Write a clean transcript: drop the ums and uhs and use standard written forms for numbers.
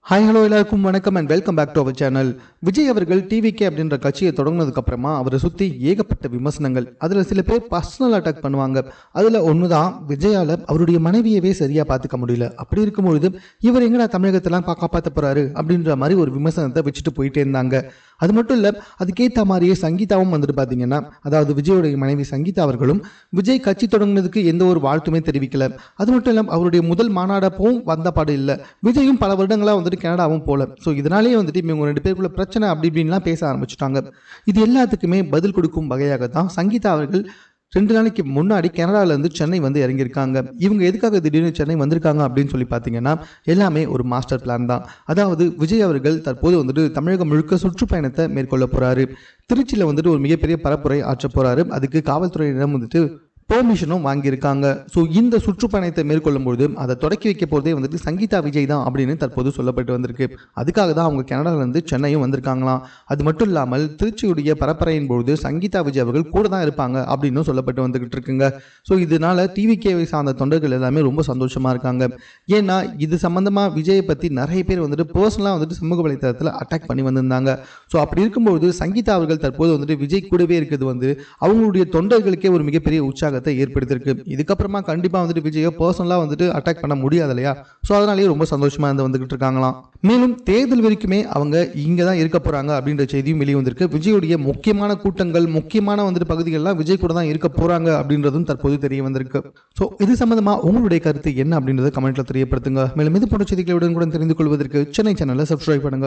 Hi hello எல்லாருக்கும் வணக்கம் and welcome back to our channel. Vijay அவர்கள் டிவிகே அப்படின்ற கட்சியை தொடங்கினதுக்கு அப்புறமா அவரை சுற்றி ஏகப்பட்ட விமர்சனங்கள். அதில் சில பேர் பர்சனல் அட்டாக் பண்ணுவாங்க. அதில் ஒன்று தான், விஜயால் அவருடைய மனைவியவே சரியாக பார்த்துக்க முடியல, அப்படி இருக்கும்பொழுது இவர் எங்கடா தமிழகத்தெல்லாம் காப்பாற்ற போகிறாரு அப்படின்ற மாதிரி ஒரு விமர்சனத்தை வச்சுட்டு போயிட்டே இருந்தாங்க. அது மட்டும் இல்லை, அதுக்கேற்ற மாதிரியே சங்கீதாவும் வந்துட்டு பார்த்தீங்கன்னா, அதாவது விஜயோடைய மனைவி சங்கீதா அவர்களும் விஜய் கட்சி தொடங்கினதுக்கு எந்த ஒரு வாழ்த்துமே தெரிவிக்கல. அது மட்டும் இல்லாமல் அவருடைய முதல் மாநாடப்பவும் வந்த பாடு இல்லை. விஜயும் பல வருடங்களாக வந்துட்டு கனடாவும் போல. ஸோ இதனாலேயே வந்துட்டு இவங்க ரெண்டு பேருக்குள்ள பிரச்சனை அப்படி இப்படின்லாம் பேச ஆரம்பிச்சுட்டாங்க. இது எல்லாத்துக்குமே பதில் கொடுக்கும் வகையாக தான் சங்கீதா அவர்கள் 2 நாளைக்கு முன்னாடி கனடாவிலேருந்து சென்னை வந்து இறங்கியிருக்காங்க. இவங்க எதுக்காக திடீர்னு சென்னை வந்திருக்காங்க அப்படின்னு சொல்லி பார்த்தீங்கன்னா, எல்லாமே ஒரு மாஸ்டர் பிளான் தான். அதாவது விஜய் அவர்கள் தற்போது வந்துட்டு தமிழகம் முழுக்க சுற்றுப்பயணத்தை மேற்கொள்ள போகிறாரு. திருச்சியில் வந்துட்டு ஒரு மிகப்பெரிய பரப்புரை ஆற்ற போகிறாரு. அதுக்கு காவல்துறையிடம் வந்துட்டு பெர்மிஷனும் வாங்கியிருக்காங்க. ஸோ இந்த சுற்றுப்பயணத்தை மேற்கொள்ளும்பொழுது அதை தொடக்கி வைக்க போகிறதே வந்துட்டு சங்கீதா விஜய் தான் அப்படின்னு தற்போது சொல்லப்பட்டு வந்திருக்கு. அதுக்காக தான் அவங்க கனடாவிலேருந்து சென்னையும் வந்திருக்காங்களாம். அது மட்டும் இல்லாமல் திருச்சியுடைய பரப்புரையின் பொழுது சங்கீதா விஜய் அவர்கள் கூட தான் இருப்பாங்க அப்படின்னு சொல்லப்பட்டு வந்துகிட்டு இருக்குங்க. ஸோ இதனால டிவிகேவை சார்ந்த தொண்டர்கள் எல்லாமே ரொம்ப சந்தோஷமாக இருக்காங்க. ஏன்னா இது சம்மந்தமாக விஜயை பற்றி நிறைய பேர் வந்துட்டு பர்சனலாக வந்துட்டு சமூக வலைத்தளத்தில் அட்டாக் பண்ணி வந்திருந்தாங்க. ஸோ அப்படி இருக்கும்போது சங்கீதா அவர்கள் தற்போது வந்துட்டு விஜய் கூடவே இருக்கிறது வந்து அவங்களுடைய தொண்டர்களுக்கே ஒரு மிகப்பெரிய உற்சாகம் ஏற்படுத்திருக்கு. இதுக்கப்புறமா கண்டிப்பா வந்துட்டு விஜயை பர்சனலா வந்துட்டு அட்டாக் பண்ண முடியாது இல்லையா? ஸோ அதனாலேயே ரொம்ப சந்தோஷமா வந்துகிட்டு இருக்காங்களாம். மேலும் தேர்தல் வரைக்குமே அவங்க இங்க தான் இருக்க போறாங்க அப்படின்ற செய்தியும் வெளியே வந்திருக்கு. விஜயுடைய முக்கியமான கூட்டங்கள், முக்கியமான வந்துட்டு பகுதிகள்லாம் விஜய் கூட தான் இருக்க போறாங்க அப்படின்றதும் தற்போது தெரிய வந்திருக்கு. ஸோ இது சம்பந்தமா உங்களுடைய கருத்து என்ன அப்படின்றத கமெண்ட்ல தெரியப்படுத்துங்க. மேலும் இது போன்ற செய்திகளை உடனுக்குடன் தெரிந்து கொள்வதற்கு சென்னை சேனலை சப்ஸ்கிரைப் பண்ணுங்க.